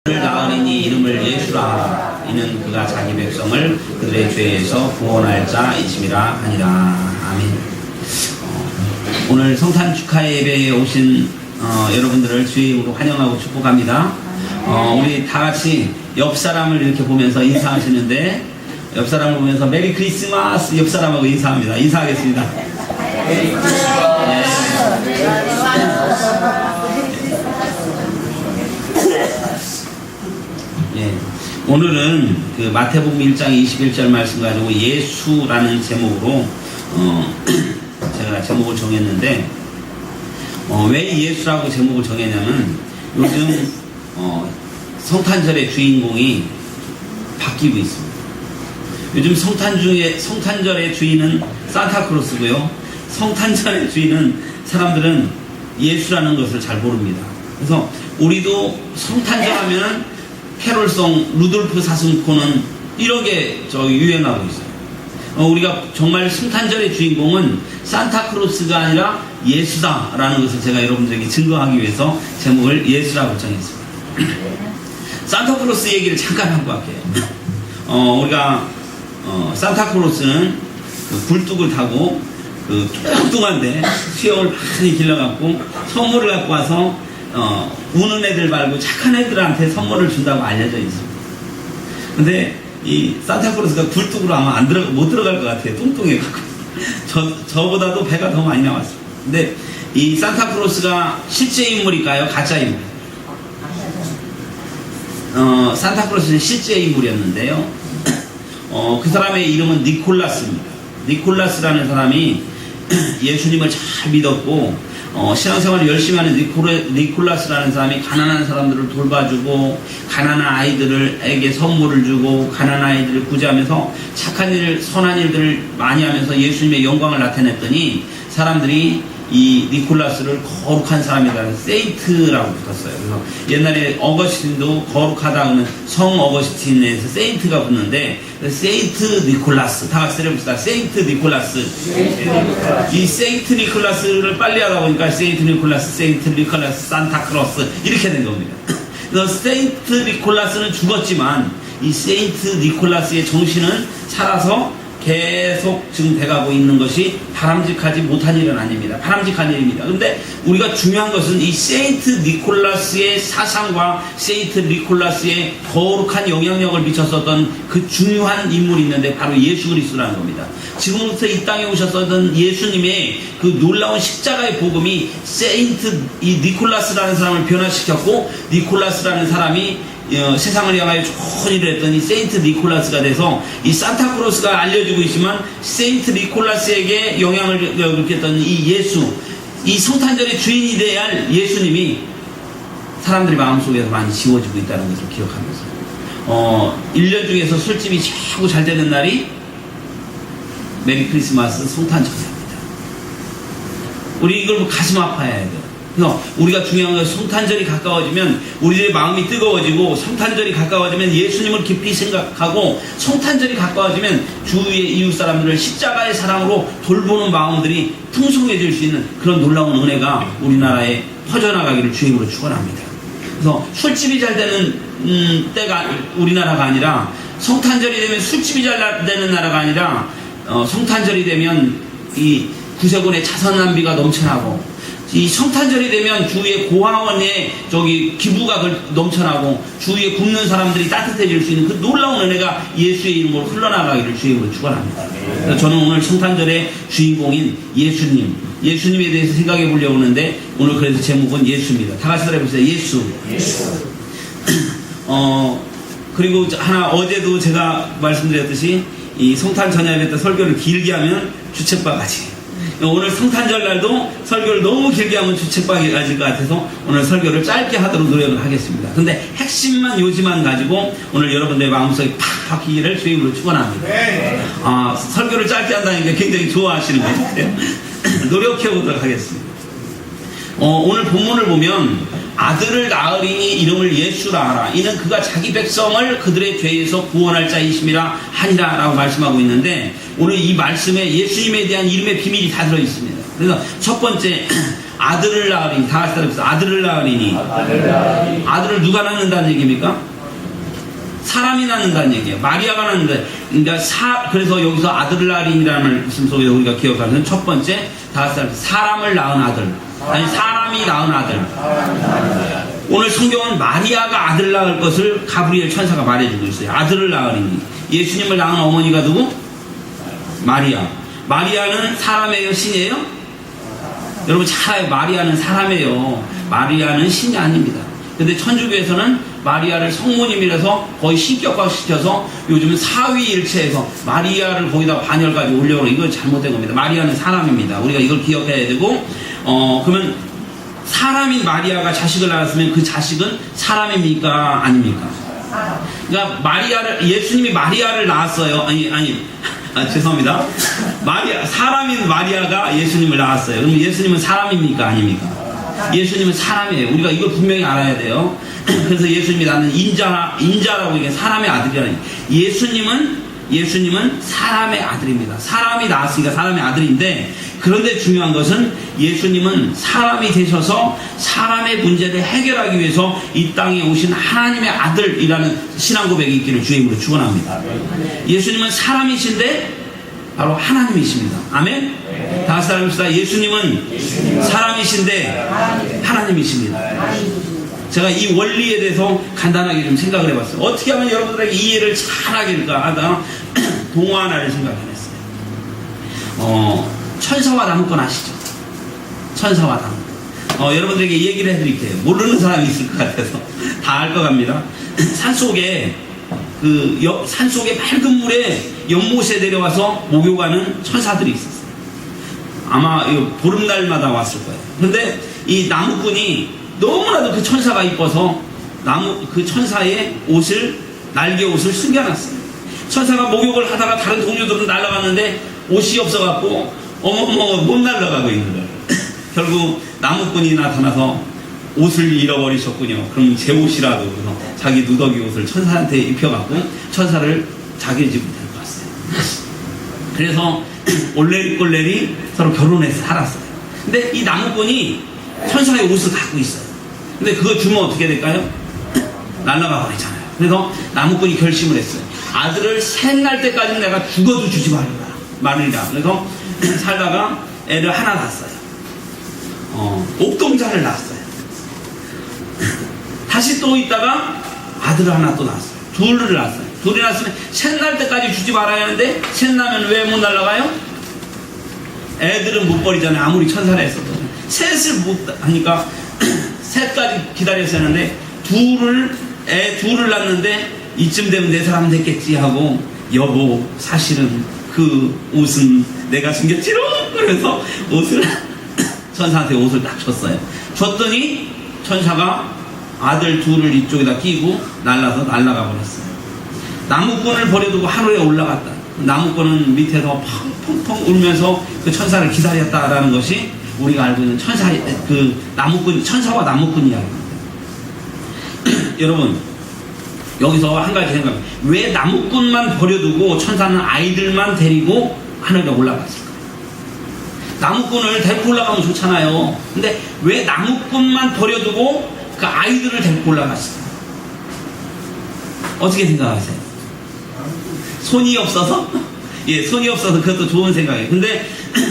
나으리니 이름을 예수라 하라. 이는 그가 자기 백성을 그들의 죄에서 구원할 자이심이라 하니라. 아멘. 오늘 성탄 축하 예배에 오신 여러분들을 주의 이름으로 환영하고 축복합니다. 우리 다 같이 옆 사람을 이렇게 보면서 인사하시는데, 옆 사람을 보면서 메리 크리스마스 옆 사람하고 인사합니다. 인사하겠습니다. 메리 크리스마스. 예. 오늘은 그 마태복음 1장 21절 말씀 가지고 예수라는 제목으로 제가 제목을 정했는데, 왜 예수라고 제목을 정했냐면 요즘 성탄절의 주인공이 바뀌고 있습니다. 요즘 성탄절의 주인은 산타크로스고요, 성탄절의 주인은 사람들은 예수라는 것을 잘 모릅니다. 그래서 우리도 성탄절 하면 캐롤송, 루돌프 사슴코는 이런 게 유행하고 있어요. 우리가 정말 성탄절의 주인공은 산타크로스가 아니라 예수다라는 것을 제가 여러분들에게 증거하기 위해서 제목을 예수라고 정했습니다. 산타크로스 얘기를 잠깐 하고 갈게요. 우리가 산타크로스는 그 굴뚝을 타고 그 뚱뚱한데 수염을 많이 길러갖고 선물을 갖고 와서 우는 애들 말고 착한 애들한테 선물을 준다고 알려져 있습니다. 근데 이 산타크로스가 굴뚝으로 아마 못 들어갈 것 같아요. 뚱뚱해갖고. 저보다도 배가 더 많이 나왔습니다. 근데 이 산타크로스가 실제 인물일까요? 가짜 인물? 산타크로스는 실제 인물이었는데요. 그 사람의 이름은 니콜라스입니다. 니콜라스라는 사람이 예수님을 잘 믿었고, 신앙생활을 열심히 하는 니콜라스라는 사람이 가난한 사람들을 돌봐주고, 가난한 아이들에게 선물을 주고, 가난한 아이들을 구제하면서 착한 일, 선한 일들을 많이 하면서 예수님의 영광을 나타냈더니 사람들이 이 니콜라스를 거룩한 사람이다, 세인트라고 붙었어요. 그래서 옛날에 어거스틴도 거룩하다 하면 성 어거스틴에서 세인트가 붙는데, 세인트 니콜라스, 다 같이 해봅시다. 세인트 니콜라스. 이 세인트 니콜라스를 빨리 하다 보니까 세인트 니콜라스, 산타크로스 이렇게 된 겁니다. 그래서 세인트 니콜라스는 죽었지만 이 세인트 니콜라스의 정신은 살아서 계속 지금 돼가고 있는 것이 바람직하지 못한 일은 아닙니다. 바람직한 일입니다. 그런데 우리가 중요한 것은 이 세인트 니콜라스의 사상과 세인트 니콜라스의 거룩한 영향력을 미쳤었던 그 중요한 인물이 있는데 바로 예수 그리스도라는 겁니다. 지금부터 이 땅에 오셨었던 예수님의 그 놀라운 십자가의 복음이 세인트 이 니콜라스라는 사람을 변화시켰고, 니콜라스라는 사람이 세상을 향하여 좋은 일을 했더니 세인트 니콜라스가 돼서 이 산타크로스가 알려지고 있지만 세인트 니콜라스에게 영향을 끼쳤던 이 예수, 이 성탄절의 주인이 돼야 할 예수님이 사람들이 마음속에서 많이 지워지고 있다는 것을 기억하면서 1년 중에서 술집이 최고 잘 되는 날이 메리 크리스마스 성탄절입니다. 우리 이걸 가슴 아파해야 돼요. 그래서 우리가 중요한 것은 성탄절이 가까워지면 우리들의 마음이 뜨거워지고, 성탄절이 가까워지면 예수님을 깊이 생각하고, 성탄절이 가까워지면 주위의 이웃 사람들을 십자가의 사랑으로 돌보는 마음들이 풍성해질 수 있는 그런 놀라운 은혜가 우리나라에 퍼져나가기를 주임으로 축원합니다. 그래서 술집이 잘 되는 때가 우리나라가 아니라, 성탄절이 되면 술집이 잘 되는 나라가 아니라, 성탄절이 되면 이 구세군의 자선 낭비가 넘쳐나고, 이 성탄절이 되면 주위에 고아원에 기부가 넘쳐나고, 주위에 굶는 사람들이 따뜻해질 수 있는 그 놀라운 은혜가 예수의 이름으로 흘러나가기를 주임으로 축원합니다. 그래서 저는 오늘 성탄절의 주인공인 예수님에 대해서 생각해 보려고 하는데, 오늘 그래서 제목은 예수입니다. 다 같이 따라해보세요. 예수. 그리고 어제도 제가 말씀드렸듯이 이 성탄 전야예배 때 설교를 길게 하면 주책바가지. 오늘 성탄절 날도 설교를 너무 길게 하면 주책바가지일 것 같아서 오늘 설교를 짧게 하도록 노력을 하겠습니다. 근데 핵심만 요지만 가지고 오늘 여러분들의 마음속에 팍 박히기를 주임으로 축원합니다. 설교를 짧게 한다니까 굉장히 좋아하시는 것 같아요. 노력해 보도록 하겠습니다. 오늘 본문을 보면 아들을 낳으리니 이름을 예수라 하라. 이는 그가 자기 백성을 그들의 죄에서 구원할 자이심이라 하니라 라고 말씀하고 있는데, 오늘 이 말씀에 예수님에 대한 이름의 비밀이 다 들어있습니다. 그래서 첫 번째, 아들을 낳으리니. 다 같이 따라해서 아들을 낳으리니. 아들을 누가 낳는다는 얘기입니까? 사람이 낳는다는 얘기예요. 마리아가 낳는다. 그러니까 그래서 여기서 아들을 낳으리니라는 말씀 속에서 우리가 기억하는 첫 번째, 다 같이 따라해서 사람을 낳은 아들. 아니, 사람이 낳은 아들. 오늘 성경은 마리아가 아들 낳을 것을 가브리엘 천사가 말해주고 있어요. 아들을 낳으리니. 예수님을 낳은 어머니가 누구? 마리아. 마리아는 사람이에요? 신이에요? 여러분 잘 알아요. 마리아는 사람이에요. 마리아는 신이 아닙니다. 근데 천주교에서는 마리아를 성모님이라서 거의 신격화시켜서 요즘은 사위일체에서 마리아를 거기다 반열까지 올려놓은 이건 잘못된 겁니다. 마리아는 사람입니다. 우리가 이걸 기억해야 되고, 그러면 사람인 마리아가 자식을 낳았으면 그 자식은 사람입니까? 아닙니까? 그러니까 예수님이 마리아를 낳았어요. 죄송합니다. 사람인 마리아가 예수님을 낳았어요. 그럼 예수님은 사람입니까? 아닙니까? 예수님은 사람이에요. 우리가 이걸 분명히 알아야 돼요. 그래서 예수님이 낳는 인자라고 이게 사람의 아들이라니. 예수님은 사람의 아들입니다. 사람이 낳았으니까 사람의 아들인데, 그런데 중요한 것은 예수님은 사람이 되셔서 사람의 문제를 해결하기 위해서 이 땅에 오신 하나님의 아들이라는 신앙 고백이 있기를 주임으로 축원합니다. 예수님은 사람이신데 바로 하나님이십니다. 아멘? 다 같이 따라합시다. 예수님은 사람이신데 하나님이십니다. 제가 이 원리에 대해서 간단하게 좀 생각을 해봤어요. 어떻게 하면 여러분들에게 이해를 잘하게 될까 하다가 동화 하나를 생각해냈어요. 천사와 나무꾼 아시죠? 천사와 나무꾼. 여러분들에게 얘기를 해드릴게요. 모르는 사람이 있을 것 같아서 다 알 것 같습니다. 산속에 맑은 물에 연못에 내려와서 목욕하는 천사들이 있었어요. 아마 보름날마다 왔을 거예요. 그런데 이 나무꾼이 너무나도 그 천사가 이뻐서 그 천사의 날개 옷을 숨겨놨어요. 천사가 목욕을 하다가 다른 동료들은 날아갔는데 옷이 없어갖고 어머머 못 날아가고 있는 거예요. 결국 나무꾼이 나타나서 옷을 잃어버리셨군요. 그럼 제 옷이라도. 그래서 자기 누더기 옷을 천사한테 입혀갖고 천사를 자기 집으로 데리고 왔어요. 그래서 올레리꼴레리 서로 결혼해서 살았어요. 근데 이 나무꾼이 천사의 옷을 갖고 있어요. 근데 그거 주면 어떻게 될까요? 날아가 버리잖아요. 그래서 나무꾼이 결심을 했어요. 아들을 셋 날 때까지는 내가 죽어도 주지 말으리라. 그래서 살다가 애를 하나 낳았어요. 옥동자를 낳았어요. 다시 또 있다가 아들을 하나 또 낳았어요. 둘을 낳았어요. 둘이 낳았으면 셋 날 때까지 주지 말아야 하는데, 셋 나면 왜 못 날아가요? 애들은 못 버리잖아요. 아무리 천사라 했어도. 셋을 못 하니까 셋까지 기다렸어야 하는데, 애 둘을 낳는데 이쯤 되면 내 사람 됐겠지 하고, 여보 사실은 그 옷은 내가 숨겼지롱. 그래서 천사한테 옷을 딱 줬어요. 줬더니 천사가 아들 둘을 이쪽에다 끼고 날라가 버렸어요. 나무꾼을 버려두고 하늘에 올라갔다. 나무꾼은 밑에서 펑펑펑 울면서 그 천사를 기다렸다라는 것이 우리가 알고 있는 천사와 나무꾼 이야기입니다. 여러분, 여기서 한 가지 생각. 왜 나무꾼만 버려두고 천사는 아이들만 데리고 하늘에 올라갔을까? 나무꾼을 데리고 올라가면 좋잖아요. 근데 왜 나무꾼만 버려두고 그 아이들을 데리고 올라갔을까? 어떻게 생각하세요? 손이 없어서? 예, 손이 없어서 그것도 좋은 생각이에요. 근데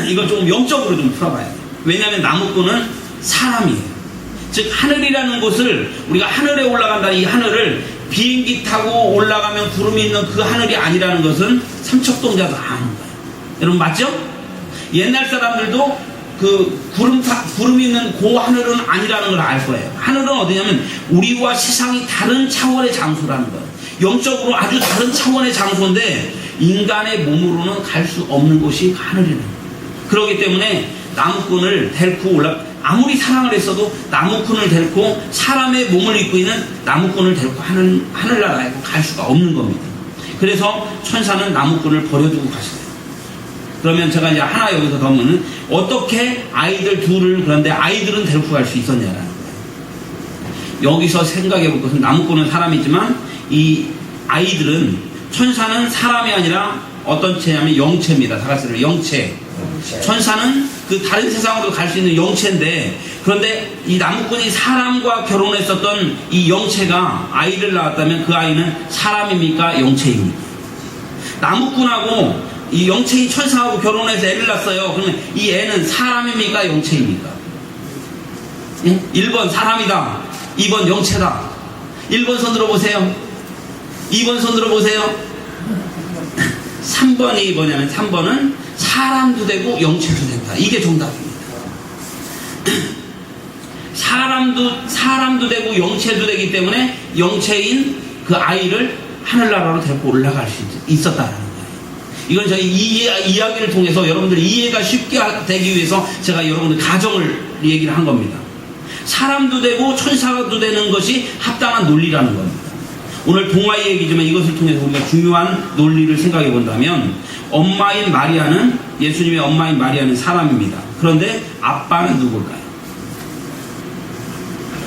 이걸 조금 영적으로 좀 풀어봐야 돼요. 왜냐하면 나무꾼은 사람이에요. 즉 하늘이라는 곳을, 우리가 하늘에 올라간다는 이 하늘을 비행기 타고 올라가면 구름이 있는 그 하늘이 아니라는 것은 삼척동자도 아는 거예요. 여러분 맞죠? 옛날 사람들도 그 구름이 있는 그 하늘은 아니라는 걸 알 거예요. 하늘은 어디냐면 우리와 세상이 다른 차원의 장소라는 거예요. 영적으로 아주 다른 차원의 장소인데 인간의 몸으로는 갈 수 없는 곳이 하늘이라는 거예요. 그렇기 때문에 나무꾼을 데리고 아무리 사랑을 했어도 나무꾼을 데리고, 사람의 몸을 입고 있는 나무꾼을 데리고 하늘나라에 갈 수가 없는 겁니다. 그래서 천사는 나무꾼을 버려두고 가시대요. 그러면 제가 이제 하나 여기서 더 묻는, 어떻게 아이들 둘을, 그런데 아이들은 데리고 갈 수 있었냐라는 거예요. 여기서 생각해 볼 것은, 나무꾼은 사람이지만 이 아이들은, 천사는 사람이 아니라 어떤 체냐면 영체입니다. 다 같이 영체. 천사는 그 다른 세상으로 갈 수 있는 영체인데, 그런데 이 나무꾼이 사람과 결혼했었던 이 영체가 아이를 낳았다면 그 아이는 사람입니까? 영체입니까? 나무꾼하고 이 영체인 천사하고 결혼해서 애를 낳았어요. 그러면 이 애는 사람입니까? 영체입니까? 1번 사람이다, 2번 영체다. 1번 손들어 보세요. 2번 손들어 보세요. 3번이 뭐냐면 3번은 사람도 되고 영체도 된다. 이게 정답입니다. 사람도 되고 영체도 되기 때문에 영체인 그 아이를 하늘나라로 데리고 올라갈 수 있었다라는 거예요. 이건 저희 이야기를 통해서 여러분들이 이해가 쉽게 되기 위해서 제가 여러분들 가정을 얘기를 한 겁니다. 사람도 되고 천사도 되는 것이 합당한 논리라는 겁니다. 오늘 동화 얘기지만 이것을 통해서 우리가 중요한 논리를 생각해 본다면, 엄마인 마리아는, 예수님의 엄마인 마리아는 사람입니다. 그런데 아빠는 누굴까요?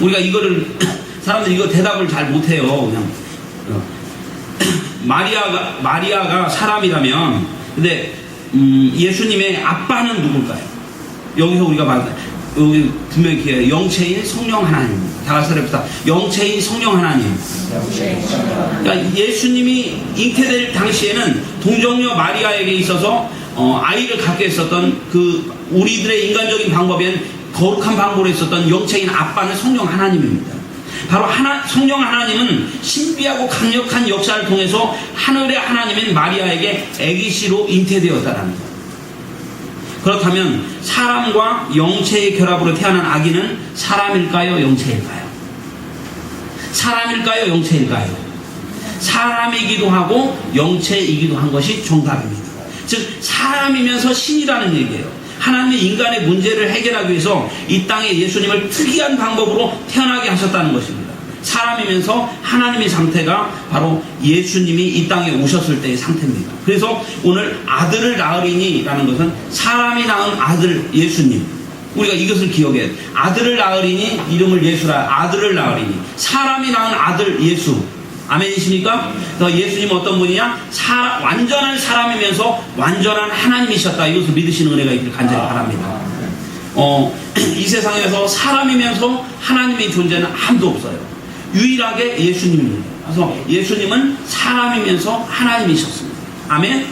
우리가 이거를 사람들이 이거 대답을 잘 못해요. 그냥 마리아가 사람이라면, 근데 예수님의 아빠는 누굴까요? 여기서 우리가 봤어요. 여기 분명히 기회요. 영체인 성령 하나님입니다. 다 같이 해봅시다. 영체인 성령 하나님. 그러니까 예수님이 잉태될 당시에는 동정녀 마리아에게 있어서 아이를 갖게 했었던 그 우리들의 인간적인 방법엔 거룩한 방법으로 했었던 영체인 아빠는 성령 하나님입니다. 바로 성령 하나님은 신비하고 강력한 역사를 통해서 하늘의 하나님인 마리아에게 아기씨로 잉태되었다라는 것. 그렇다면 사람과 영체의 결합으로 태어난 아기는 사람일까요? 영체일까요? 사람일까요? 영체일까요? 사람이기도 하고 영체이기도 한 것이 정답입니다. 즉 사람이면서 신이라는 얘기예요. 하나님의 인간의 문제를 해결하기 위해서 이 땅에 예수님을 특이한 방법으로 태어나게 하셨다는 것입니다. 사람이면서 하나님의 상태가 바로 예수님이 이 땅에 오셨을 때의 상태입니다. 그래서 오늘 아들을 낳으리니 라는 것은 사람이 낳은 아들 예수님, 우리가 이것을 기억해야 돼요. 아들을 낳으리니 이름을 예수라. 아들을 낳으리니 사람이 낳은 아들 예수. 아멘이십니까? 그래서 예수님은 어떤 분이냐? 완전한 사람이면서 완전한 하나님이셨다. 이것을 믿으시는 은혜가 있기를 간절히 바랍니다. 이 세상에서 사람이면서 하나님의 존재는 아무도 없어요. 유일하게 예수님입니다. 그래서 예수님은 사람이면서 하나님이셨습니다. 아멘?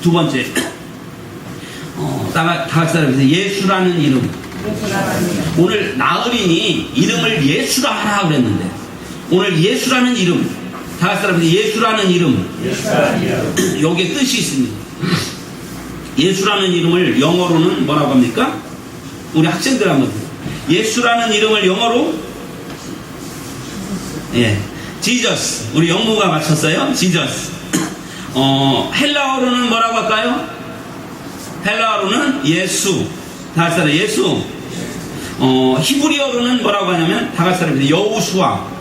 두 번째, 다 같이 따라해보세요. 예수라는 이름. 오늘 나으리니 이름을 예수라 하라 그랬는데, 오늘 예수라는 이름, 다 같이 따라해보세요. 예수라는 이름. 여기에 뜻이 있습니다. 예수라는 이름을 영어로는 뭐라고 합니까? 우리 학생들 한번 예수라는 이름을 영어로 지저스. 우리 영무가 맞췄어요. 지저스. 헬라어로는 뭐라고 할까요? 헬라어로는 예수. 다 같이 따라 예수. 히브리어로는 뭐라고 하냐면 다 같이 따라 여호수아.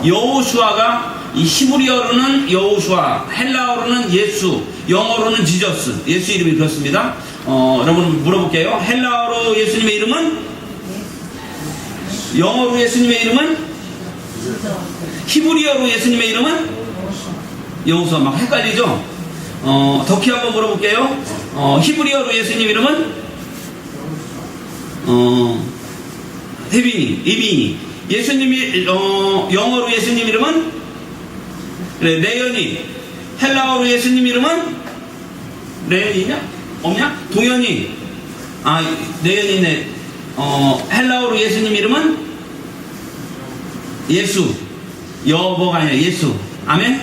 여호수아가 이 히브리어로는 여호수아, 헬라어로는 예수, 영어로는 지저스. 예수 이름이 그렇습니다. 여러분 물어볼게요. 헬라어로 예수님의 이름은? 영어로 예수님의 이름은? 히브리어로 예수님의 이름은? 여호수아. 막 헷갈리죠? 덕희 한번 물어볼게요. 히브리어로 예수님 이름은? 이비니. 예수님이 영어로 예수님 이름은? 그래, 레연이. 헬라어로 예수님 이름은? 레연이냐? 없냐? 동현이. 레연이네. 헬라어로 예수님 이름은? 예수. 여보가 아니라 예수. 아멘?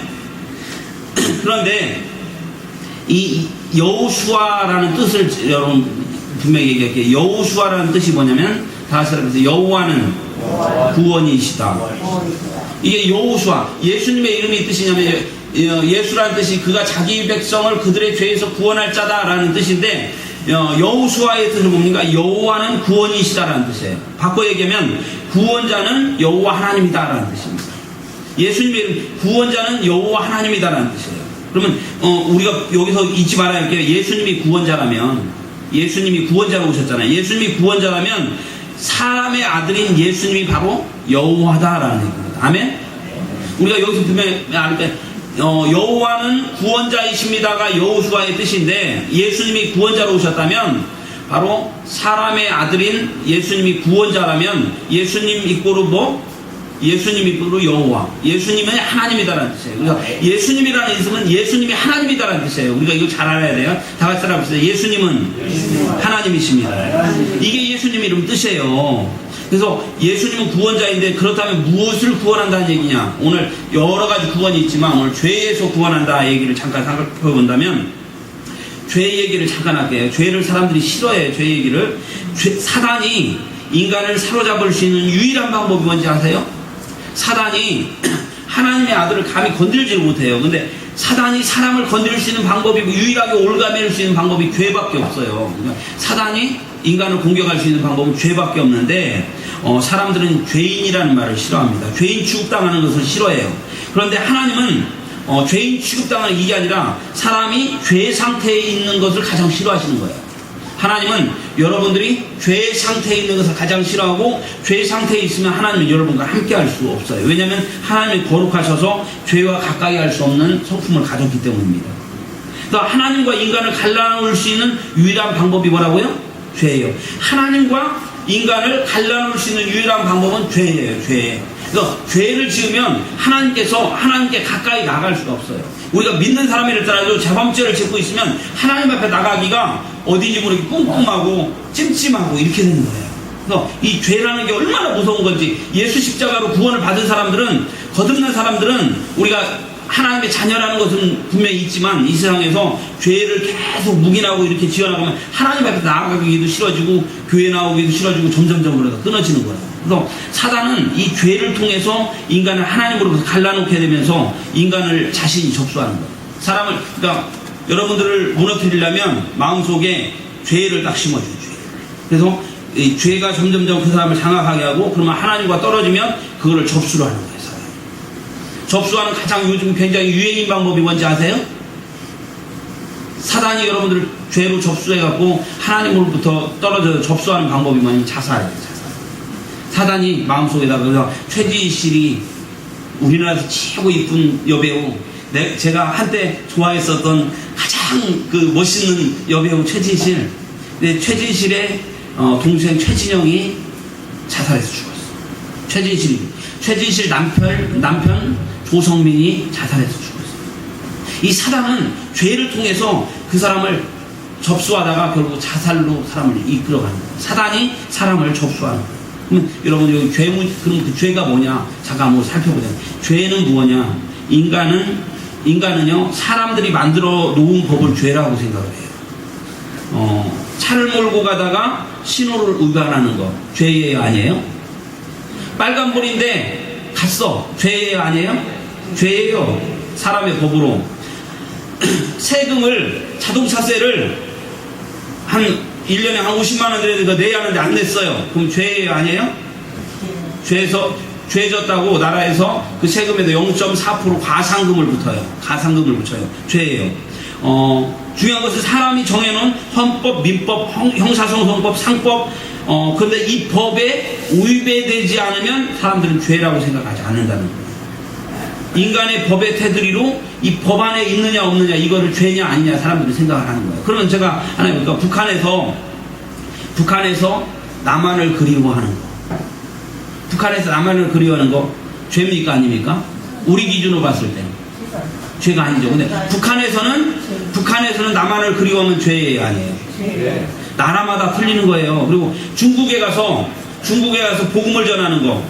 그런데 이 여호수아라는 뜻을 여러분 분명히 얘기할게요. 여호수아라는 뜻이 뭐냐면 다 같이 따라해보세요. 여호와는 구원이시다. 이게 여호수아. 예수님의 이름이 뜻이냐면 예수라는 뜻이 그가 자기 백성을 그들의 죄에서 구원할 자다라는 뜻인데, 여호수아의 뜻은 뭡니까? 여호와는 구원이시다라는 뜻이에요. 바꿔 얘기하면 구원자는 여호와 하나님이다라는 뜻입니다. 예수님의 이름 구원자는 여호와 하나님이다라는 뜻이에요. 그러면 우리가 여기서 잊지 말아야 할 게, 예수님이 구원자라면, 예수님이 구원자로 오셨잖아요. 예수님이 구원자라면 사람의 아들인 예수님이 바로 여호와다라는 얘기입니다. 아멘? 우리가 여기서 분명히 알 때 여호와는 구원자이십니다가 여호수아의 뜻인데, 예수님이 구원자로 오셨다면 바로 사람의 아들인 예수님이 구원자라면 예수님 이꼬로 뭐? 예수님 이꼬로 여호와. 예수님은 하나님이다라는 뜻이에요. 그래서 예수님이라는 이름은 예수님이 하나님이다라는 뜻이에요. 우리가 이거 잘 알아야 돼요. 다 같이 따라합시다. 예수님은 하나님이십니다. 이게 예수님 이름 뜻이에요. 그래서 예수님은 구원자인데 그렇다면 무엇을 구원한다는 얘기냐? 오늘 여러 가지 구원이 있지만 오늘 죄에서 구원한다 얘기를 잠깐 생각해 본다면 죄 얘기를 잠깐 할게요. 죄를 사람들이 싫어해요. 죄 얘기를. 사단이 인간을 사로잡을 수 있는 유일한 방법이 뭔지 아세요? 사단이 하나님의 아들을 감히 건드리지 못해요. 근데 사단이 사람을 건드릴 수 있는 방법이 유일하게 올가매일 수 있는 방법이 죄밖에 없어요. 그러니까 사단이 인간을 공격할 수 있는 방법은 죄밖에 없는데 사람들은 죄인이라는 말을 싫어합니다. 죄인 취급당하는 것을 싫어해요. 그런데 하나님은 죄인 취급당하는 이게 아니라 사람이 죄 상태에 있는 것을 가장 싫어하시는 거예요. 하나님은 여러분들이 죄 상태에 있는 것을 가장 싫어하고 죄 상태에 있으면 하나님은 여러분과 함께 할 수 없어요. 왜냐하면 하나님이 거룩하셔서 죄와 가까이 할 수 없는 성품을 가졌기 때문입니다. 그러니까 하나님과 인간을 갈라놓을 수 있는 유일한 방법이 뭐라고요? 죄예요. 하나님과 인간을 갈라놓을 수 있는 유일한 방법은 죄예요. 죄. 그래서 죄를 지으면 하나님께 가까이 나갈 수가 없어요. 우리가 믿는 사람이랄지라도 재범죄를 짓고 있으면 하나님 앞에 나가기가 어딘지 모르게 꿍꿍하고 찜찜하고 이렇게 되는 거예요. 그래서 이 죄라는 게 얼마나 무서운 건지 예수 십자가로 구원을 받은 사람들은 거듭난 사람들은 우리가 하나님의 자녀라는 것은 분명히 있지만 이 세상에서 죄를 계속 묵인하고 이렇게 지어나가면 하나님 앞에 나아가기도 싫어지고 교회 나오기도 싫어지고 점점점 그러다 끊어지는 거예요. 그래서 사단은 이 죄를 통해서 인간을 하나님으로부터 갈라놓게 되면서 인간을 자신이 접수하는 거예요. 사람을 그러니까 여러분들을 무너뜨리려면 마음속에 죄를 딱 심어줘요. 죄. 그래서 이 죄가 점점점 그 사람을 장악하게 하고 그러면 하나님과 떨어지면 그거를 접수를 하는 거예요. 접수하는 가장 요즘 굉장히 유행인 방법이 뭔지 아세요? 사단이 여러분들을 죄로 접수해갖고 하나님으로부터 떨어져서 접수하는 방법이 뭐냐면 자살이에요. 자살. 사단이 마음속에다가 그래서 최지실이 우리나라에서 최고 이쁜 여배우 제가 한때 좋아했었던 가장 그 멋있는 여배우 최지실. 근데 최지실의 동생 최진영이 자살해서 죽었어. 최진실 남편 조성민이 자살해서 죽었어요. 이 사단은 죄를 통해서 그 사람을 접수하다가 결국 자살로 사람을 이끌어가는 거예요. 사단이 사람을 접수하는 거예요. 그럼 여러분 여기 그럼 그 죄가 뭐냐? 잠깐 한번 살펴보자. 죄는 뭐냐? 인간은요 사람들이 만들어 놓은 법을 죄라고 생각을 해요. 차를 몰고 가다가 신호를 위반하는 거 죄예요, 아니에요? 빨간불인데 갔어. 죄예요, 아니에요? 죄예요. 사람의 법으로. 자동차세를 한 1년에 한 50만 원 내야 하는데 안 냈어요. 그럼 죄예요, 아니에요? 죄졌다고 나라에서 그 세금에도 0.4% 가상금을 붙여요. 죄예요. 중요한 것은 사람이 정해놓은 헌법, 민법, 형사소송법, 상법, 그런데 이 법에 위배되지 않으면 사람들은 죄라고 생각하지 않는다는 거예요. 인간의 법의 테두리로 이 법 안에 있느냐 없느냐 이거를 죄냐 아니냐 사람들이 생각을 하는 거예요. 그러면 제가 하나 해볼까? 북한에서 남한을 그리워하는 거. 북한에서 남한을 그리워하는 거 죄입니까 아닙니까? 우리 기준으로 봤을 때 죄가 아니죠. 근데 북한에서는 남한을 그리워하면 죄예요, 아니에요? 나라마다 틀리는 거예요. 그리고 중국에 가서 복음을 전하는 거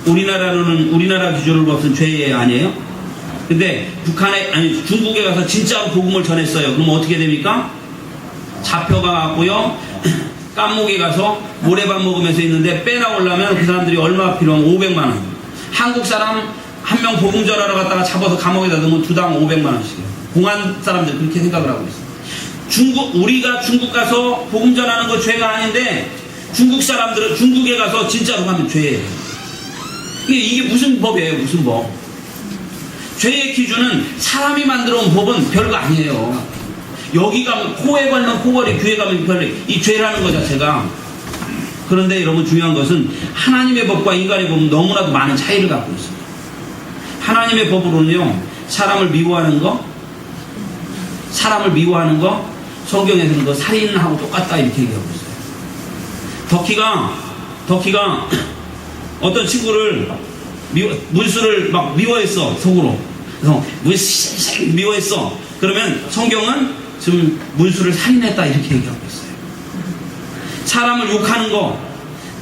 우리나라 기준으로 봤을 때 죄예요, 아니에요? 근데 중국에 가서 진짜로 복음을 전했어요. 그러면 어떻게 됩니까? 잡혀가고요. 깜목에 가서 모래밥 먹으면서 있는데 빼나오려면 그 사람들이 얼마 필요한 500만 원. 한국 사람 한 명 복음 전하러 갔다가 잡아서 감옥에다 넣으면 두당 500만 원씩이에요. 공안 사람들 그렇게 생각을 하고 있어요. 우리가 중국 가서 복음 전하는 거 죄가 아닌데 중국 사람들은 중국에 가서 진짜로 가면 죄예요. 이게 무슨 법이에요? 무슨 법? 죄의 기준은 사람이 만들어 온 법은 별거 아니에요. 여기 가면 코에 걸면 코걸이, 귀에 가면 별이 이 죄라는 거 자체가. 그런데 여러분 중요한 것은 하나님의 법과 인간의 법은 너무나도 많은 차이를 갖고 있어요. 하나님의 법으로는요 사람을 미워하는 거, 성경에서는 그 살인하고 똑같다 이렇게 얘기하고 있어요. 덕희가 어떤 친구를 문수를 막 미워했어, 속으로. 그래서 문수 미워했어. 그러면 성경은 지금 문수를 살인했다 이렇게 얘기하고 있어요. 사람을 욕하는 거,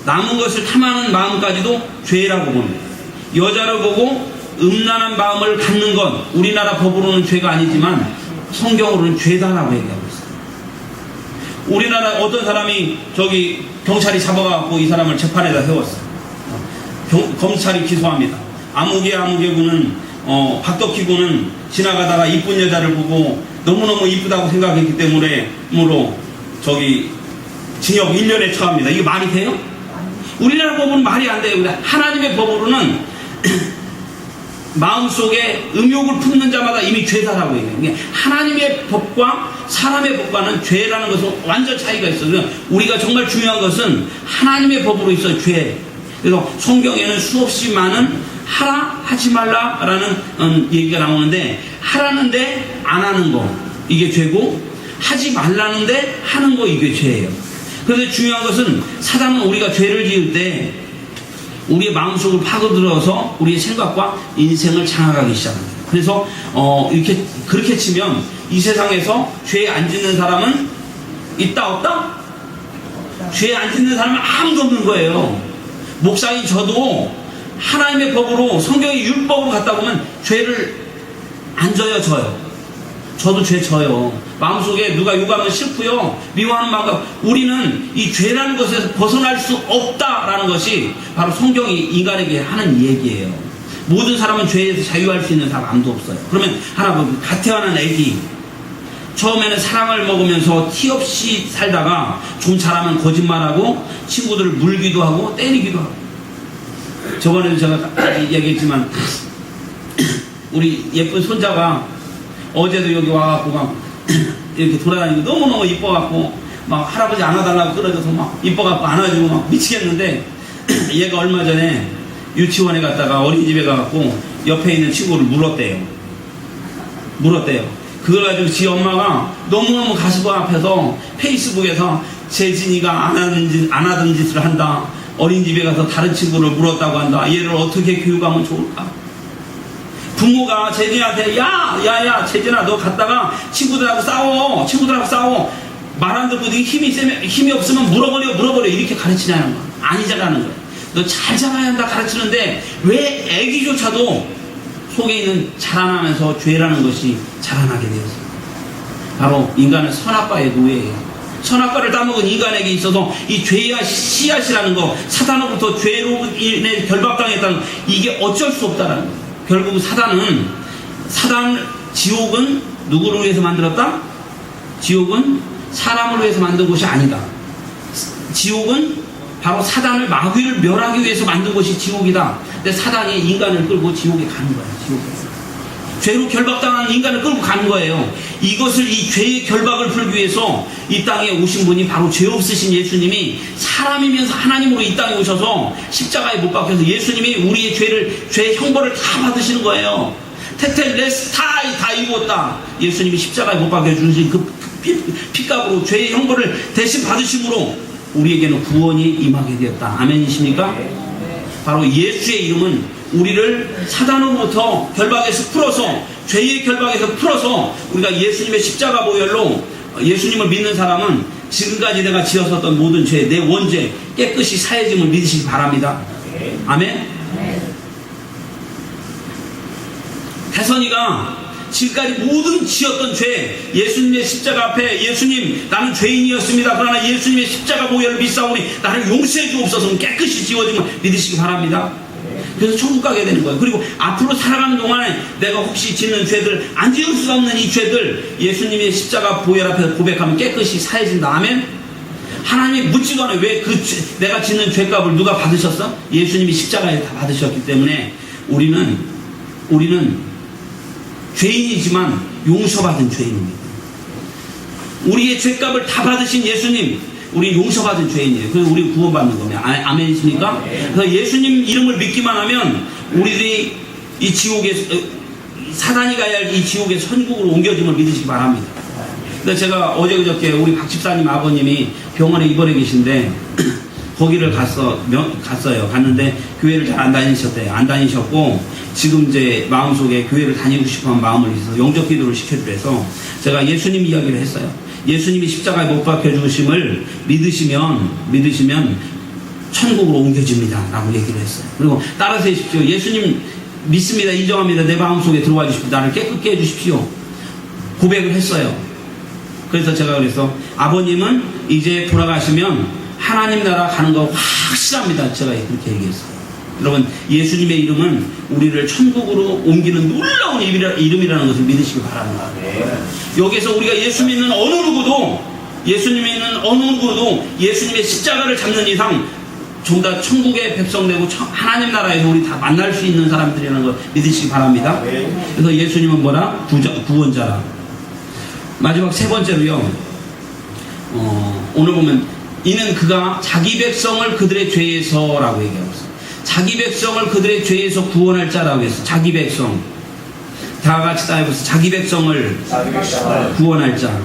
남은 것을 탐하는 마음까지도 죄라고 봅니다. 여자를 보고 음란한 마음을 갖는 건 우리나라 법으로는 죄가 아니지만 성경으로는 죄다라고 얘기하고 있어요. 우리나라 어떤 사람이 저기 경찰이 잡아갖고 이 사람을 재판에다 세웠어요. 검찰이 기소합니다. 아무개 군은 박덕희 군은 지나가다가 이쁜 여자를 보고 너무너무 이쁘다고 생각했기 때문에 저기 징역 1년에 처합니다. 이게 말이 돼요? 우리나라 법은 말이 안 돼요. 하나님의 법으로는 마음속에 음욕을 품는 자마다 이미 죄다라고 얘기해요. 하나님의 법과 사람의 법과는 죄라는 것은 완전 차이가 있어요. 우리가 정말 중요한 것은 하나님의 법으로 있어요. 죄. 그래서 성경에는 수없이 많은 하라 하지 말라라는 얘기가 나오는데, 하라는데 안 하는 거 이게 죄고, 하지 말라는데 하는 거 이게 죄예요. 그런데 중요한 것은 사단은 우리가 죄를 지을 때 우리의 마음속을 파고들어서 우리의 생각과 인생을 장악하기 시작합니다. 그래서 그렇게 치면 이 세상에서 죄 안 짓는 사람은 있다 없다? 죄 안 짓는 사람은 아무도 없는 거예요. 목사인 저도 하나님의 법으로 성경의 율법으로 갖다 보면 죄를 안 져요. 저도 죄 져요. 마음속에 누가 욕하면 싫고요. 미워하는 마음과 우리는 이 죄라는 것에서 벗어날 수 없다라는 것이 바로 성경이 인간에게 하는 얘기예요. 모든 사람은 죄에서 자유할 수 있는 사람 아무도 없어요. 그러면 갓 태어난 애기, 처음에는 사랑을 먹으면서 티 없이 살다가 좀 잘하면 거짓말하고 친구들을 물기도 하고 때리기도 하고. 저번에도 제가 얘기했지만 우리 예쁜 손자가 어제도 여기 와갖고 막 이렇게 돌아다니고 너무너무 이뻐갖고 막 할아버지 안아달라고 끌어져서 막 이뻐갖고 안아주고 막 미치겠는데, 얘가 얼마 전에 유치원에 갔다가 어린이집에 가갖고 옆에 있는 친구를 물었대요. 그걸 가지고 지 엄마가 너무너무 가슴 아파서 페이스북에서 재진이가 안 하던 짓을 한다, 어린이집에 가서 다른 친구를 물었다고 한다, 얘를 어떻게 교육하면 좋을까? 부모가 재진이한테 야 재진아, 너 갔다가 친구들하고 싸워, 말 안 듣고 힘이 없으면 물어버려 이렇게 가르치냐는 거야. 아니자라는 거야. 너 잘 자라야 한다 가르치는데 왜 애기조차도 속에 있는 자라나면서 죄라는 것이 자라나게 되었어요. 바로 인간은 선악과의 노예예요. 선악과를 따먹은 인간에게 있어서 이 죄의 씨앗이라는 거, 사단으로부터 죄로 인해 결박당했다는, 이게 어쩔 수 없다라는 거예요. 결국 지옥은 누구를 위해서 만들었다? 지옥은 사람을 위해서 만든 곳이 아니다. 지옥은 바로 사단을, 마귀를 멸하기 위해서 만든 것이 지옥이다. 근데 사단이 인간을 끌고 지옥에 가는 거야. 죄로 결박당한 인간을 끌고 가는 거예요. 이것을, 이 죄의 결박을 풀기 위해서 이 땅에 오신 분이 바로 죄 없으신 예수님이 사람이면서 하나님으로 이 땅에 오셔서 십자가에 못 박혀서 예수님이 우리의 죄의 형벌을 다 받으시는 거예요. 테텔레스타이 다 이루었다. 예수님이 십자가에 못 박혀주신 그 피값으로 죄의 형벌을 대신 받으심으로 우리에게는 구원이 임하게 되었다. 아멘이십니까? 바로 예수의 이름은 우리를 사단으로부터 결박에서 풀어서, 죄의 결박에서 풀어서 우리가 예수님의 십자가 보혈로, 예수님을 믿는 사람은 지금까지 내가 지었었던 모든 죄, 내 원죄 깨끗이 사해짐을 믿으시기 바랍니다. 아멘. 태선이가 지금까지 모든 지었던 죄, 예수님의 십자가 앞에 예수님 나는 죄인이었습니다. 그러나 예수님의 십자가 보혈을 믿사오니 나를 용서해 주옵소서 깨끗이 지워짐을 믿으시기 바랍니다. 그래서 천국 가게 되는 거예요. 그리고 앞으로 살아가는 동안에 내가 혹시 짓는 죄들, 안 지을 수 없는 이 죄들 예수님의 십자가 보혈 앞에서 고백하면 깨끗이 사해진다. 아멘. 하나님이 묻지도 않아요. 왜 내가 짓는 죄값을 누가 받으셨어? 예수님이 십자가에 다 받으셨기 때문에 우리는 죄인이지만 용서받은 죄인입니다. 우리의 죄값을 다 받으신 예수님, 우리 용서받은 죄인이에요. 그래서 우리 구원받는 겁니다. 아멘이십니까? 그래서 예수님 이름을 믿기만 하면 우리들이 이 지옥에, 사단이 가야 할 이 지옥의 천국으로 옮겨짐을 믿으시기 바랍니다. 근데 제가 어제 그저께 우리 박 집사님 아버님이 병원에 입원해 계신데 거기를 갔어요. 갔는데 교회를 잘 안 다니셨대요. 안 다니셨고 지금 이제 마음속에 교회를 다니고 싶어하는 마음을 있어서 영접 기도를 시켜주래서 제가 예수님 이야기를 했어요. 예수님이 십자가에 못 박혀 죽으심을 믿으시면 천국으로 옮겨집니다 라고 얘기를 했어요. 그리고 따라서 해주십시오. 예수님 믿습니다. 인정합니다. 내 마음속에 들어와 주십시오. 나를 깨끗게 해주십시오. 고백을 했어요. 그래서 제가 그래서 아버님은 이제 돌아가시면 하나님 나라 가는 거 확실합니다. 제가 그렇게 얘기했어요. 여러분, 예수님의 이름은 우리를 천국으로 옮기는 놀라운 이름이라는 것을 믿으시기 바랍니다. 여기서 우리가 예수 믿는 어느 누구도 예수님의 십자가를 잡는 이상 정말 천국의 백성 되고 하나님 나라에서 우리 다 만날 수 있는 사람들이라는 걸 믿으시기 바랍니다. 그래서 예수님은 뭐라? 구원자라. 마지막 세 번째로요. 오늘 보면 이는 그가 자기 백성을 그들의 죄에서라고 얘기하고 있어요. 자기 백성을 그들의 죄에서 구원할 자라고 했어요. 자기 백성. 다 같이 다 해보세요. 자기 백성을 구원할 자.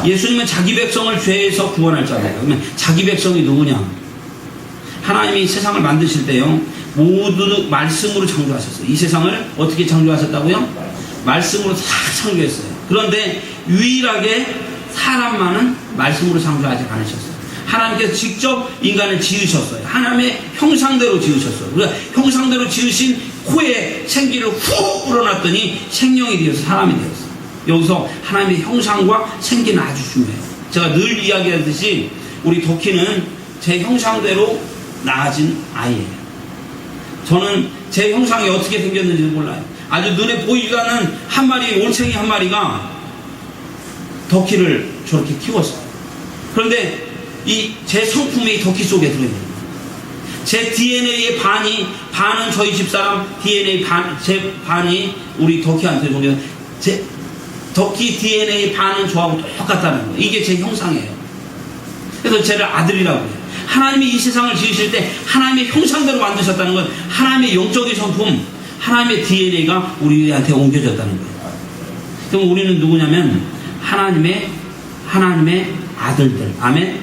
예수님은 자기 백성을 죄에서 구원할 자예요. 그러면 자기 백성이 누구냐? 하나님이 세상을 만드실 때요, 모두 말씀으로 창조하셨어요. 이 세상을 어떻게 창조하셨다고요? 말씀으로 다 창조했어요. 그런데 유일하게 사람만은 말씀으로 창조하지 않으셨어요. 하나님께서 직접 인간을 지으셨어요. 하나님의 형상대로 지으셨어요. 그러니까 형상대로 지으신 코에 생기를 훅 불어놨더니 생명이 되어서 사람이 되었어요. 여기서 하나님의 형상과 생기는 아주 중요해요. 제가 늘 이야기하듯이 우리 도키는 제 형상대로 낳아진 아이예요. 저는 제 형상이 어떻게 생겼는지 몰라요. 아주 눈에 보이지도 않는 한 마리, 올챙이 한 마리가 덕키를 저렇게 키웠어요. 그런데 제 성품이 덕키 속에 들어있는 거예요. 제 DNA의 반은 저희 집사람 DNA 제 반이 우리 덕키한테 동료, 제 덕키 DNA 반은 저하고 똑같다는 거예요. 이게 제 형상이에요. 그래서 쟤를 아들이라고 해요. 하나님이 이 세상을 지으실 때 하나님의 형상대로 만드셨다는 건 하나님의 영적인 성품, 하나님의 DNA가 우리한테 옮겨졌다는 거예요. 그럼 우리는 누구냐면 하나님의 아들들. 아멘?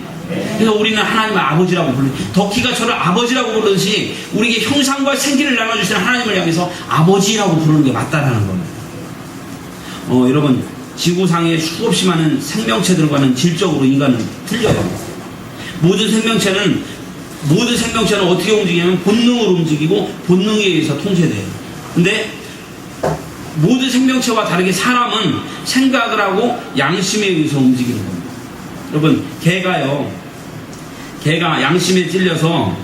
그래서 우리는 하나님의 아버지라고 불러요. 덕키가 저를 아버지라고 부르듯이 우리에게 형상과 생기를 나눠주시는 하나님을 향해서 아버지라고 부르는 게 맞다라는 겁니다. 여러분, 지구상에 수없이 많은 생명체들과는 질적으로 인간은 틀려요. 모든 생명체는 어떻게 움직이냐면 본능으로 움직이고 본능에 의해서 통제돼요. 근데 모든 생명체와 다르게 사람은 생각을 하고 양심에 의해서 움직이는 겁니다. 여러분, 개가 양심에 찔려서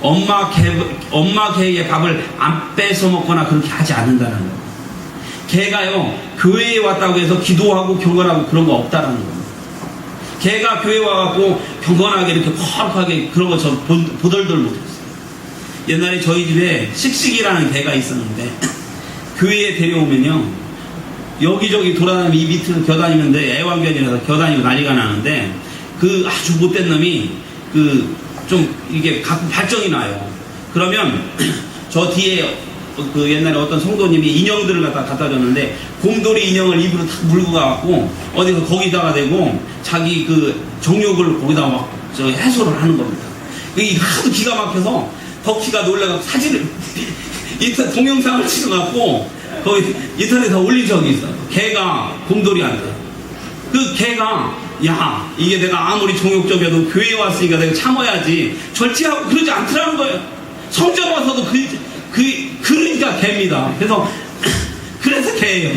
엄마 개의 밥을 안 뺏어 먹거나 그렇게 하지 않는다는 거예요. 개가요, 교회에 왔다고 해서 기도하고 경건하고 그런 거 없다라는 거예요. 개가 교회 와갖고 경건하게 이렇게 거룩하게 그런 거 저 보덜덜 못했어요. 옛날에 저희 집에 씩씩이라는 개가 있었는데 교회에 데려오면요, 여기저기 돌아다니면 이 밑을 겨다니는데 애완견이라서 겨다니고 난리가 나는데 그 아주 못된 놈이 좀 이게 가끔 발정이 나요. 그러면 저 뒤에 옛날에 어떤 성도님이 인형들을 갖다 줬는데 곰돌이 인형을 입으로 탁 물고 가갖고 어디서 거기다가 대고 자기 정욕을 거기다가 막 해소를 하는 겁니다. 이게 하도 기가 막혀서 덕키가 놀라서 사진을 동영상을 찍어갖고 거기 인터넷에 올린 적이 있어요. 개가 곰돌이한테. 그 개가 야, 이게 내가 아무리 정욕적이어도 교회에 왔으니까 내가 참아야지 절제하고 그러지 않더라는 거예요. 성전 와서도 그러니까 개입니다. 그래서 개예요.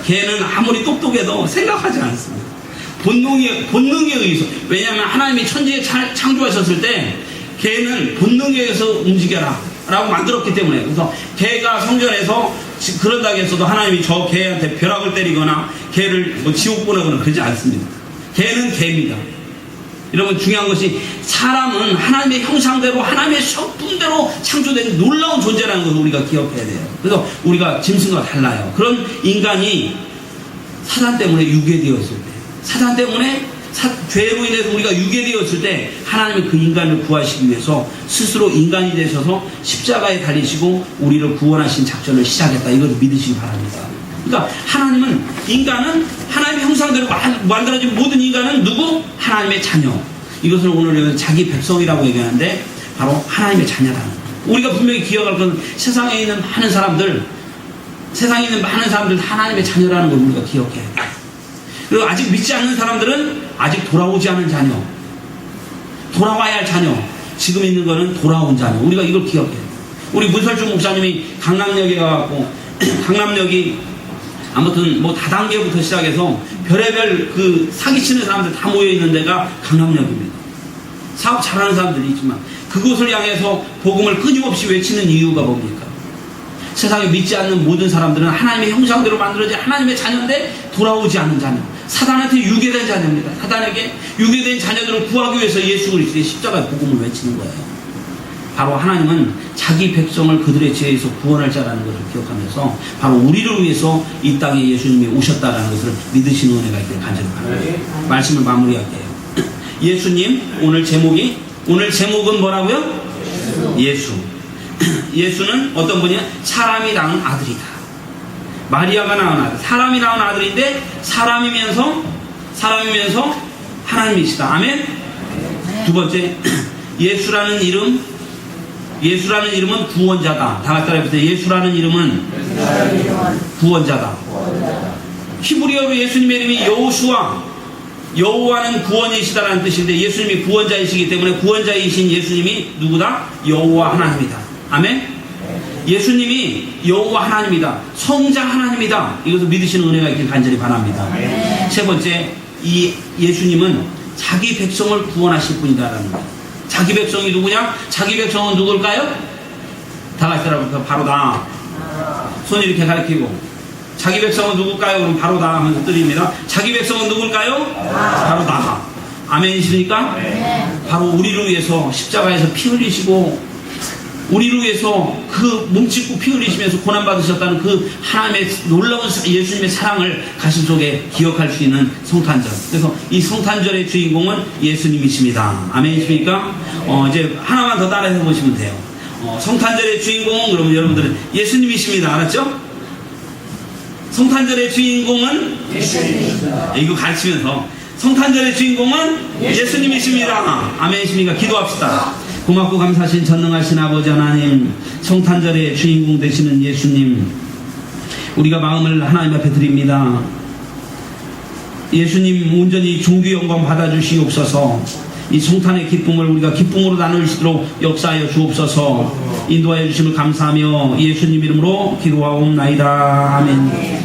개는 아무리 똑똑해도 생각하지 않습니다. 본능에 의해서. 왜냐하면 하나님이 천지에 창조하셨을 때 개는 본능에 의해서 움직여라 라고 만들었기 때문에. 그래서 개가 성전에서 그런다고 했어도 하나님이 저 개한테 벼락을 때리거나 개를 지옥 보내거나 그러지 않습니다. 개는 개입니다. 여러분, 중요한 것이 사람은 하나님의 형상대로 하나님의 성품대로 창조된 놀라운 존재라는 것을 우리가 기억해야 돼요. 그래서 우리가 짐승과 달라요. 그런 인간이 사단 때문에 유괴되었을 때, 사단 때문에 죄로 인해서 우리가 유괴되었을 때 하나님은 그 인간을 구하시기 위해서 스스로 인간이 되셔서 십자가에 달리시고 우리를 구원하신 작전을 시작했다. 이것을 믿으시기 바랍니다. 그러니까 하나님은 인간은 하나님의 형상대로 만들어진 모든 인간은 누구? 하나님의 자녀. 이것을 오늘 자기 백성이라고 얘기하는데 바로 하나님의 자녀라는 거예요. 우리가 분명히 기억할 건 세상에 있는 많은 사람들 하나님의 자녀라는 걸 우리가 기억해야 돼요. 그리고 아직 믿지 않는 사람들은 아직 돌아오지 않은 자녀, 돌아와야 할 자녀, 지금 있는 거는 돌아온 자녀. 우리가 이걸 기억해야 돼요. 우리 문설중 목사님이 강남역에 가갖고 강남역이 아무튼 뭐 다단계부터 시작해서 별의별 그 사기치는 사람들 다 모여있는 데가 강남역입니다. 사업 잘하는 사람들이 있지만 그곳을 향해서 복음을 끊임없이 외치는 이유가 뭡니까? 세상에 믿지 않는 모든 사람들은 하나님의 형상대로 만들어진 하나님의 자녀인데 돌아오지 않는 자녀, 사단한테 유괴된 자녀입니다. 사단에게 유괴된 자녀들을 구하기 위해서 예수 그리스도의 십자가의 복음을 외치는 거예요. 바로 하나님은 자기 백성을 그들의 죄에서 구원할 자라는 것을 기억하면서 바로 우리를 위해서 이 땅에 예수님이 오셨다라는 것을 믿으시는 은혜가 있기를 간절히 바랍니다. 말씀을 마무리할게요. 예수님, 오늘 제목은 뭐라고요? 예수. 예수는 어떤 분이야? 사람이 낳은 아들이다. 마리아가 낳은 아들. 사람이 낳은 아들인데 사람이면서 하나님이시다. 아멘? 두 번째, 예수라는 이름은 구원자다. 다 같이 따라해보세요. 예수라는 이름은 구원자다. 히브리어로 예수님의 이름이 여호와는 구원이시다라는 뜻인데 예수님이 구원자이시기 때문에 구원자이신 예수님이 누구다? 여호와 하나님이다. 아멘? 예수님이 여호와 하나님이다. 성자 하나님이다. 이것을 믿으시는 은혜가 있길 간절히 바랍니다. 세 번째, 이 예수님은 자기 백성을 구원하실 분이다라는 거예요. 자기 백성이 누구냐? 자기 백성은 누굴까요? 다 같이 따라볼까요? 바로 나. 손 이렇게 가리키고. 자기 백성은 누굴까요? 그럼 바로 나 하면서 드립니다. 자기 백성은 누굴까요? 바로 나. 아멘이십니까? 바로 우리를 위해서 십자가에서 피 흘리시고 우리를 위해서 그 몸짓고 피 흘리시면서 고난받으셨다는 그 하나님의 놀라운 예수님의 사랑을 가슴 속에 기억할 수 있는 성탄절. 그래서 이 성탄절의 주인공은 예수님이십니다. 아멘이십니까? 이제 하나만 더 따라해 보시면 돼요. 성탄절의 주인공은 그러면 여러분들은 예수님이십니다. 알았죠? 성탄절의 주인공은 예수님이십니다. 이거 가르치면서 성탄절의 주인공은 예수님이십니다. 아멘이십니까? 기도합시다. 고맙고 감사하신 전능하신 아버지 하나님, 성탄절의 주인공 되시는 예수님, 우리가 마음을 하나님 앞에 드립니다. 예수님 온전히 존귀 영광 받아주시옵소서. 이 성탄의 기쁨을 우리가 기쁨으로 나눌 수 있도록 역사하여 주옵소서. 인도하여 주심을 감사하며 예수님 이름으로 기도하옵나이다. 아멘.